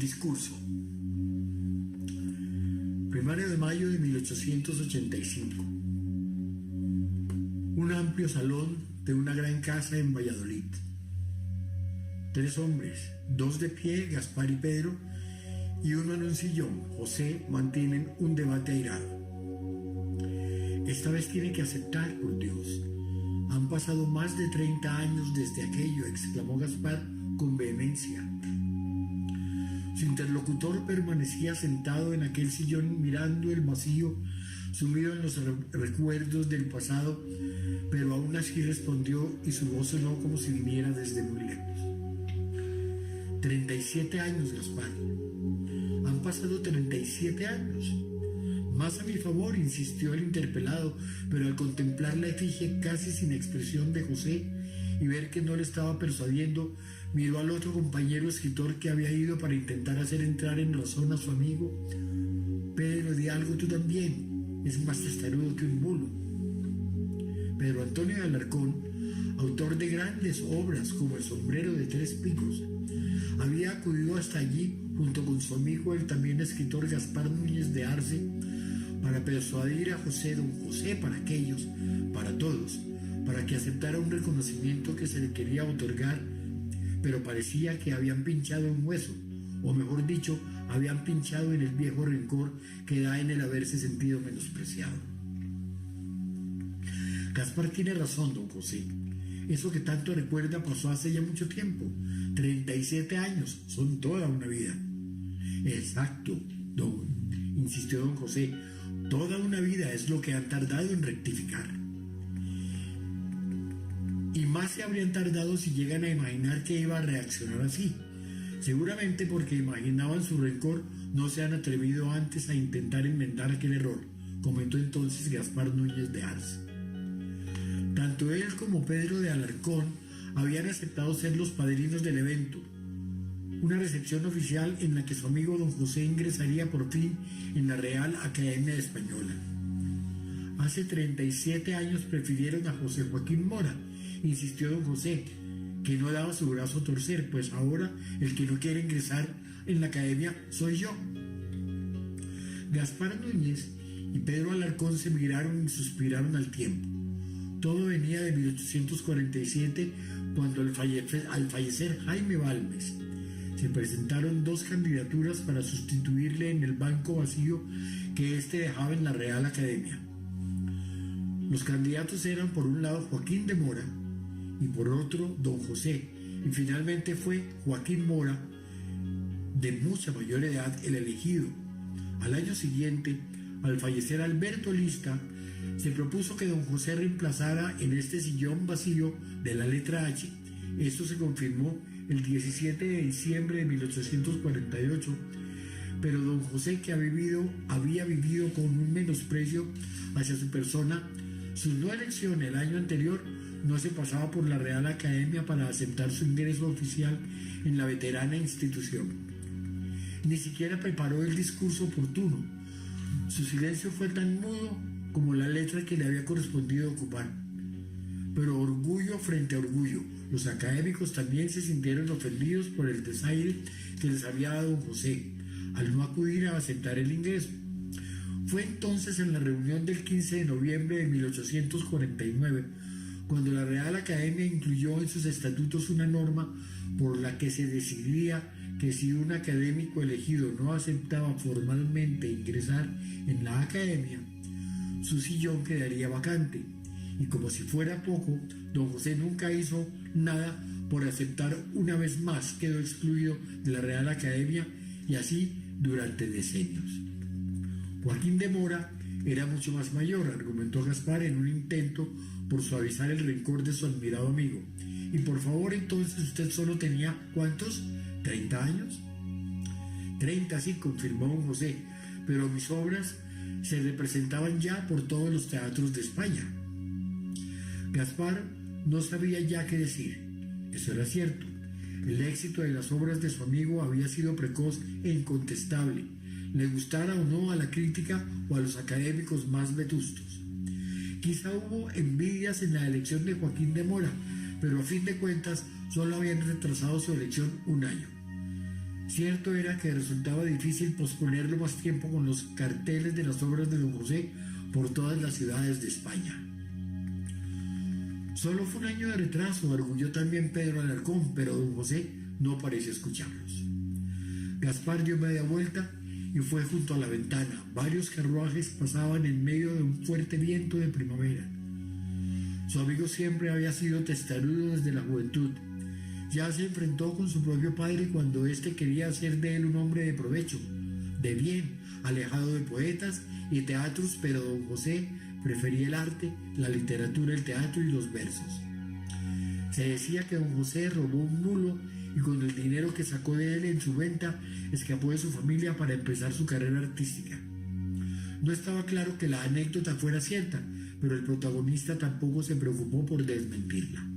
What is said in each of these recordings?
discurso. 1 de mayo de 1885. Un amplio salón de una gran casa en Valladolid. 3 hombres, 2 de pie, Gaspar y Pedro, y uno en un sillón, José, mantienen un debate airado. Esta vez tiene que aceptar, por Dios. Han pasado más de 30 años desde aquello, exclamó Gaspar con vehemencia. Su interlocutor permanecía sentado en aquel sillón mirando el vacío, sumido en los recuerdos del pasado, pero aún así respondió y su voz sonó como si viniera desde muy lejos. 37 años, Gaspar. Han pasado 37 años. Más a mi favor, insistió el interpelado, pero al contemplar la efigie casi sin expresión de José y ver que no le estaba persuadiendo, miró al otro compañero escritor que había ido para intentar hacer entrar en razón a su amigo. Pedro, di algo tú también, es más testarudo que un mulo. Pedro Antonio de Alarcón, autor de grandes obras como El sombrero de 3 picos, había acudido hasta allí junto con su amigo el también escritor Gaspar Núñez de Arce para persuadir a José, don José, para aquellos, para todos, para que aceptara un reconocimiento que se le quería otorgar, pero parecía que habían pinchado un hueso, o mejor dicho, habían pinchado en el viejo rencor que da en el haberse sentido menospreciado. Gaspar tiene razón, don José. Eso que tanto recuerda pasó hace ya mucho tiempo. 37 años, son toda una vida. Exacto, insistió don José. Toda una vida es lo que han tardado en rectificar. Y más se habrían tardado si llegan a imaginar que iba a reaccionar así. Seguramente porque imaginaban su rencor, no se han atrevido antes a intentar enmendar aquel error, comentó entonces Gaspar Núñez de Arce. Tanto él como Pedro de Alarcón habían aceptado ser los padrinos del evento, una recepción oficial en la que su amigo don José ingresaría por fin en la Real Academia Española. Hace 37 años prefirieron a José Joaquín Mora, insistió don José, que no daba su brazo a torcer, pues ahora el que no quiere ingresar en la academia soy yo. Gaspar Núñez y Pedro Alarcón se miraron y suspiraron al tiempo. Todo venía de 1847, cuando al fallecer Jaime Balmes, se presentaron 2 candidaturas para sustituirle en el banco vacío que éste dejaba en la Real Academia. Los candidatos eran por un lado Joaquín de Mora y por otro don José, y finalmente fue Joaquín Mora, de mucha mayor edad, el elegido. Al año siguiente, al fallecer Alberto Lista, se propuso que don José reemplazara en este sillón vacío de la letra H. Esto se confirmó el 17 de diciembre de 1848, pero don José, que había vivido con un menosprecio hacia su persona, su no elección el año anterior, no se pasaba por la Real Academia para aceptar su ingreso oficial en la veterana institución. Ni siquiera preparó el discurso oportuno. Su silencio fue tan mudo como la letra que le había correspondido ocupar. Pero orgullo frente a orgullo, los académicos también se sintieron ofendidos por el desaire que les había dado don José al no acudir a aceptar el ingreso. Fue entonces en la reunión del 15 de noviembre de 1849 cuando la Real Academia incluyó en sus estatutos una norma por la que se decidía que si un académico elegido no aceptaba formalmente ingresar en la academia, su sillón quedaría vacante. Y como si fuera poco, don José nunca hizo nada por aceptar. Una vez más quedó excluido de la Real Academia, y así durante decenios. Joaquín de Mora era mucho más mayor, argumentó Gaspar en un intento por suavizar el rencor de su admirado amigo. Y por favor, entonces usted solo tenía, ¿cuántos? ¿30 años? 30, sí, confirmó don José, pero mis obras se representaban ya por todos los teatros de España. Gaspar no sabía ya qué decir. Eso era cierto. El éxito de las obras de su amigo había sido precoz e incontestable, le gustara o no a la crítica o a los académicos más vetustos. Quizá hubo envidias en la elección de Joaquín de Mora, pero a fin de cuentas solo habían retrasado su elección un año. Cierto era que resultaba difícil posponerlo más tiempo con los carteles de las obras de don José por todas las ciudades de España. Solo fue un año de retraso, arguyó también Pedro Alarcón, pero don José no pareció escucharlos. Gaspar dio media vuelta y fue junto a la ventana. Varios carruajes pasaban en medio de un fuerte viento de primavera. Su amigo siempre había sido testarudo desde la juventud. Ya se enfrentó con su propio padre cuando éste quería hacer de él un hombre de provecho, de bien, alejado de poetas y teatros, pero don José prefería el arte, la literatura, el teatro y los versos. Se decía que don José robó un mulo y con el dinero que sacó de él en su venta escapó de su familia para empezar su carrera artística. No estaba claro que la anécdota fuera cierta, pero el protagonista tampoco se preocupó por desmentirla.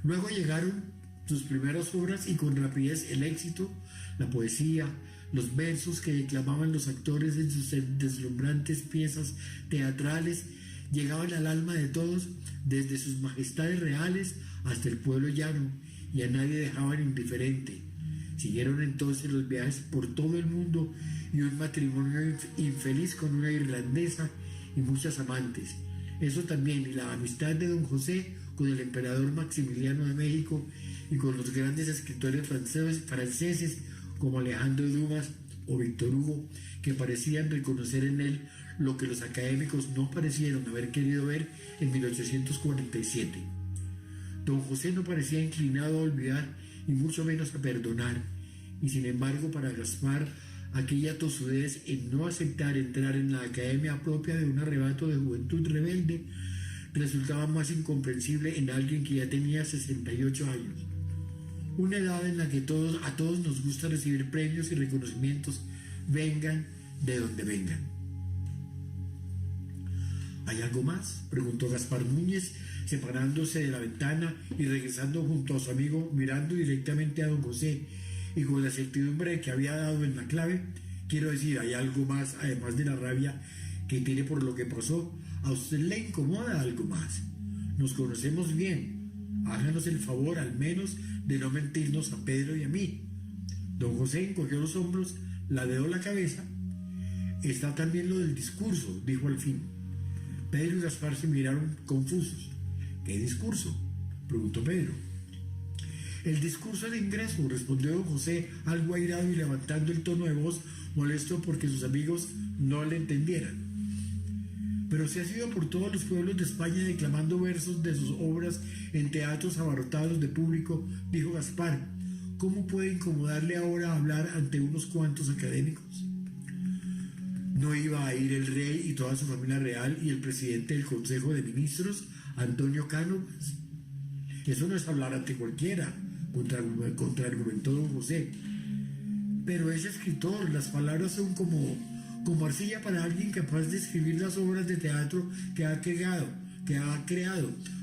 Luego llegaron sus primeras obras y con rapidez el éxito, la poesía, los versos que declamaban los actores en sus deslumbrantes piezas teatrales llegaban al alma de todos, desde sus majestades reales hasta el pueblo llano, y a nadie dejaban indiferente. Siguieron entonces los viajes por todo el mundo y un matrimonio infeliz con una irlandesa y muchas amantes. Eso también, y la amistad de don José con el emperador Maximiliano de México y con los grandes escritores franceses como Alejandro Dumas o Víctor Hugo, que parecían reconocer en él lo que los académicos no parecieron haber querido ver en 1847. Don José no parecía inclinado a olvidar y mucho menos a perdonar, y sin embargo para Gaspar aquella tosudez en no aceptar entrar en la academia propia de un arrebato de juventud rebelde resultaba más incomprensible en alguien que ya tenía 68 años. Una edad en la que a todos nos gusta recibir premios y reconocimientos, vengan de donde vengan. ¿Hay algo más?, preguntó Gaspar Núñez, separándose de la ventana y regresando junto a su amigo, mirando directamente a don José y con la certidumbre de que había dado en la clave. Quiero decir, ¿hay algo más, además de la rabia que tiene por lo que pasó? ¿A usted le incomoda algo más? Nos conocemos bien. Háganos el favor, al menos, de no mentirnos a Pedro y a mí. Don José encogió los hombros, ladeó la cabeza. Está también lo del discurso, dijo al fin. Pedro y Gaspar se miraron confusos. ¿Qué discurso?, preguntó Pedro. El discurso de ingreso, respondió don José, algo airado y levantando el tono de voz, molesto porque sus amigos no le entendieran. Pero se ha ido por todos los pueblos de España declamando versos de sus obras en teatros abarrotados de público, dijo Gaspar. ¿Cómo puede incomodarle ahora hablar ante unos cuantos académicos? ¿No iba a ir el rey y toda su familia real y el presidente del Consejo de Ministros, Antonio Cánovas? Eso no es hablar ante cualquiera, contraargumentó don José. Pero es escritor, las palabras son como arcilla para alguien capaz de escribir las obras de teatro que ha creado.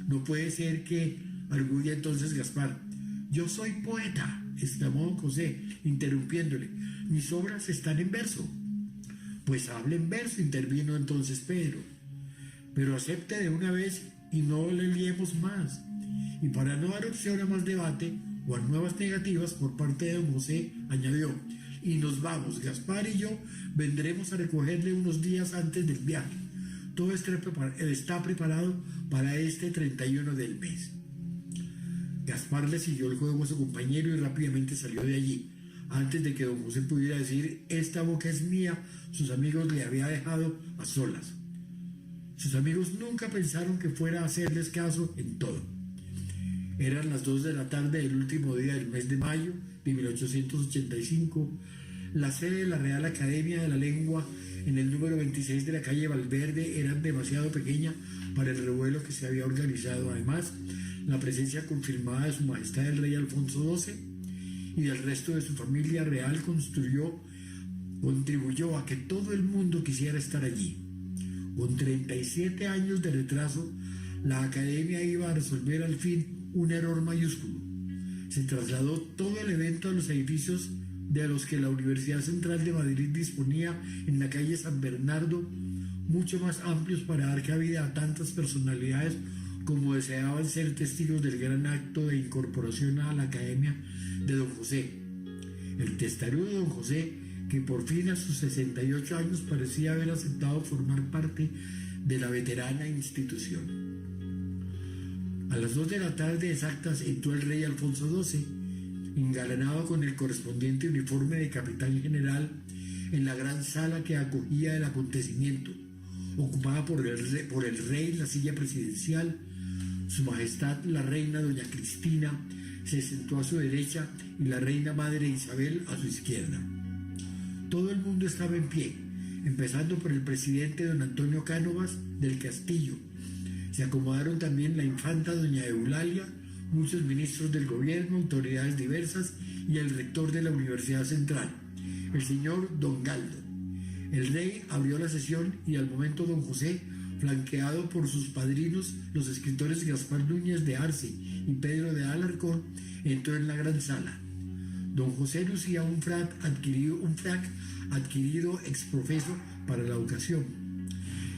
No puede ser que, arguye entonces Gaspar. Yo soy poeta, exclamó don José, interrumpiéndole. Mis obras están en verso. Pues hable en verso, intervino entonces Pedro. Pero acepte de una vez y no le liemos más. Y para no dar opción a más debate o a nuevas negativas por parte de don José, añadió: y nos vamos, Gaspar y yo vendremos a recogerle unos días antes del viaje. Todo está preparado para este 31 del mes. Gaspar le siguió el juego a su compañero y rápidamente salió de allí. Antes de que don José pudiera decir «esta boca es mía», sus amigos le había dejado a solas. Sus amigos nunca pensaron que fuera a hacerles caso en todo. Eran las 2 de la tarde del último día del mes de mayo de 1885. La sede de la Real Academia de la Lengua, en el número 26 de la calle Valverde, era demasiado pequeña para el revuelo que se había organizado. Además, la presencia confirmada de Su Majestad el Rey Alfonso XII y del resto de su familia real contribuyó a que todo el mundo quisiera estar allí. Con 37 años de retraso, la Academia iba a resolver al fin un error mayúsculo. Se trasladó todo el evento a los edificios de los que la Universidad Central de Madrid disponía en la calle San Bernardo, mucho más amplios para dar cabida a tantas personalidades como deseaban ser testigos del gran acto de incorporación a la Academia de don José. El testarudo don José, que por fin a sus 68 años parecía haber aceptado formar parte de la veterana institución. A las 2 de la tarde exactas entró el rey Alfonso XII, engalanado con el correspondiente uniforme de capitán general, en la gran sala que acogía el acontecimiento, ocupada por el rey la silla presidencial. Su Majestad la reina doña Cristina se sentó a su derecha y la reina madre Isabel a su izquierda. Todo el mundo estaba en pie, empezando por el presidente don Antonio Cánovas del Castillo. Se acomodaron también la infanta doña Eulalia, muchos ministros del gobierno, autoridades diversas y el rector de la Universidad Central, el señor don Galdo. El rey abrió la sesión y al momento don José, flanqueado por sus padrinos, los escritores Gaspar Núñez de Arce y Pedro de Alarcón, entró en la gran sala. Don José lucía un frac adquirido ex profeso para la ocasión.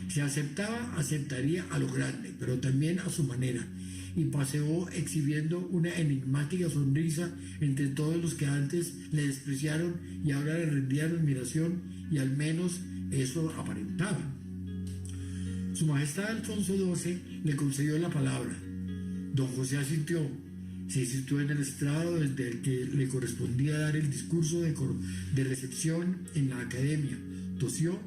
Si aceptaría a lo grande, pero también a su manera, y paseó exhibiendo una enigmática sonrisa entre todos los que antes le despreciaron y ahora le rendían admiración, y al menos eso aparentaba. Su Majestad Alfonso XII le concedió la palabra. Don José asintió, se situó en el estrado desde el que le correspondía dar el discurso de recepción en la academia, tosió,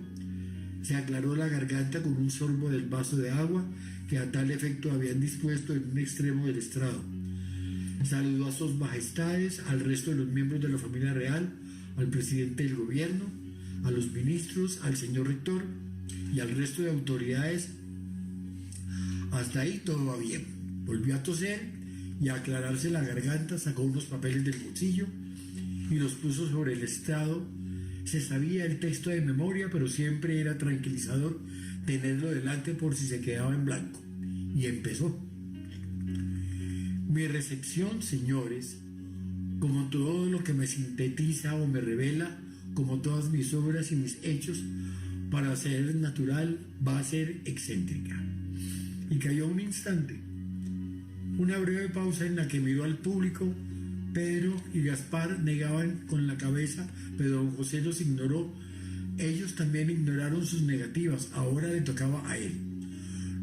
se aclaró la garganta con un sorbo del vaso de agua que a tal efecto habían dispuesto en un extremo del estrado. Saludó a sus majestades, al resto de los miembros de la familia real, al presidente del gobierno, a los ministros, al señor rector y al resto de autoridades. Hasta ahí todo va bien. Volvió a toser y a aclararse la garganta, sacó unos papeles del bolsillo y los puso sobre el estrado. Se sabía el texto de memoria, pero siempre era tranquilizador tenerlo delante por si se quedaba en blanco. Y empezó. Mi recepción, señores, como todo lo que me sintetiza o me revela, como todas mis obras y mis hechos, para ser natural, va a ser excéntrica. Y cayó un instante. Una breve pausa en la que miró al público. Pedro y Gaspar negaban con la cabeza, pero don José los ignoró. Ellos también ignoraron sus negativas. Ahora le tocaba a él.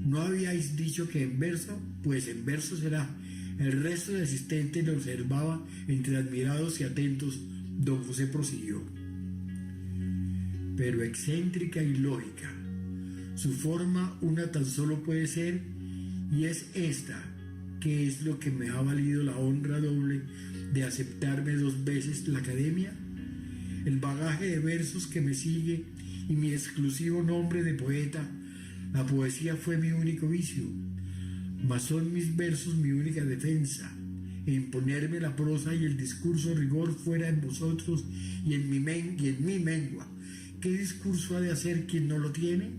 ¿No habíais dicho que en verso? Pues en verso será. El resto de asistentes lo observaba entre admirados y atentos. Don José prosiguió. Pero excéntrica y lógica. Su forma una tan solo puede ser, y es esta, que es lo que me ha valido la honra doble de aceptarme 2 veces la academia, el bagaje de versos que me sigue y mi exclusivo nombre de poeta. La poesía fue mi único vicio, mas son mis versos mi única defensa. E imponerme la prosa y el discurso rigor fuera en vosotros y en mi mengua. ¿Qué discurso ha de hacer quien no lo tiene?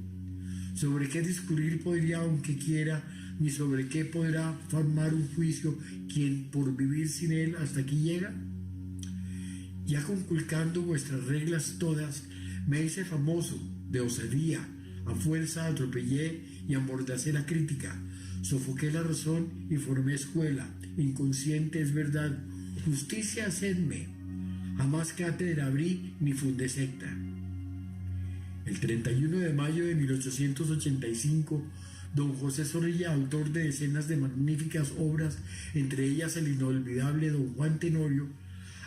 ¿Sobre qué discurrir podría aunque quiera? Ni sobre qué podrá formar un juicio quien por vivir sin él hasta aquí llega. Ya conculcando vuestras reglas todas, me hice famoso de osadía, a fuerza atropellé y amordacé la crítica, sofoqué la razón y formé escuela, inconsciente es verdad, justicia hacedme, jamás cátedra abrí ni fundé secta. El 31 de mayo de 1885, don José Zorrilla, autor de decenas de magníficas obras, entre ellas el inolvidable don Juan Tenorio,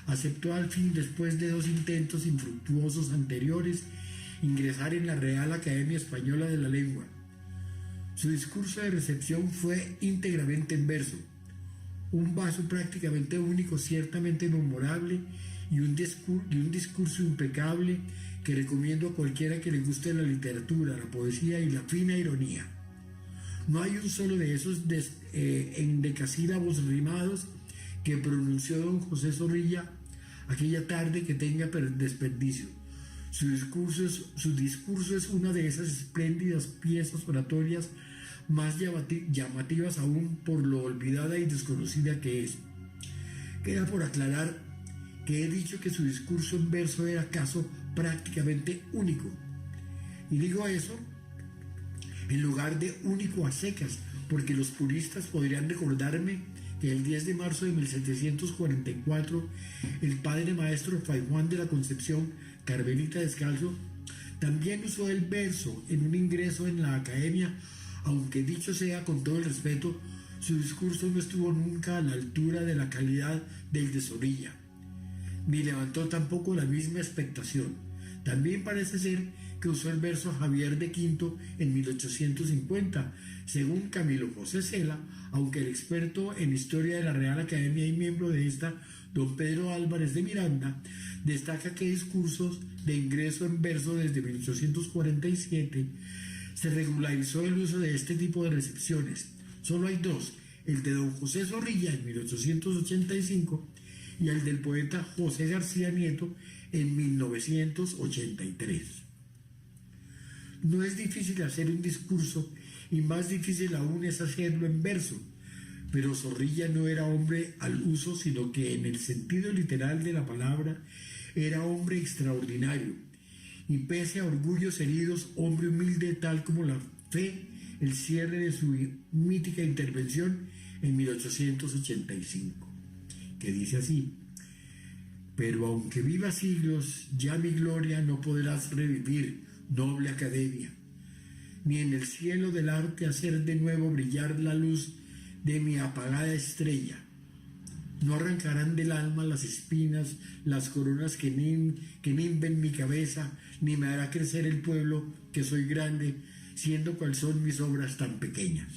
aceptó al fin, después de 2 intentos infructuosos anteriores, ingresar en la Real Academia Española de la Lengua. Su discurso de recepción fue íntegramente en verso, un vaso prácticamente único, ciertamente memorable, y un discurso impecable que recomiendo a cualquiera que le guste la literatura, la poesía y la fina ironía. No hay un solo de esos endecasílabos rimados que pronunció don José Zorrilla aquella tarde que tenga desperdicio. Su discurso es una de esas espléndidas piezas oratorias más llamativas aún por lo olvidada y desconocida que es. Queda por aclarar que he dicho que su discurso en verso era acaso prácticamente único. Y digo eso en lugar de único a secas, porque los puristas podrían recordarme que el 10 de marzo de 1744 el padre maestro Fray Juan de la Concepción, carmelita descalzo, también usó el verso en un ingreso en la academia, aunque dicho sea con todo el respeto, su discurso no estuvo nunca a la altura de la calidad del de Zorrilla, ni levantó tampoco la misma expectación. También parece ser que usó el verso Javier de Quinto en 1850, según Camilo José Cela, aunque el experto en historia de la Real Academia y miembro de esta, don Pedro Álvarez de Miranda, destaca que discursos de ingreso en verso desde 1847 se regularizó el uso de este tipo de recepciones. Solo hay dos, el de don José Zorrilla en 1885 y el del poeta José García Nieto en 1983. No es difícil hacer un discurso y más difícil aún es hacerlo en verso, pero Zorrilla no era hombre al uso, sino que en el sentido literal de la palabra era hombre extraordinario y pese a orgullos heridos, hombre humilde tal como la fe, el cierre de su mítica intervención en 1885, que dice así: pero aunque viva siglos, ya mi gloria no podrás revivir, noble academia, ni en el cielo del arte hacer de nuevo brillar la luz de mi apagada estrella. No arrancarán del alma las espinas, las coronas que nimben mi cabeza, ni me hará crecer el pueblo que soy grande, siendo cual son mis obras tan pequeñas.